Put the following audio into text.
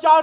4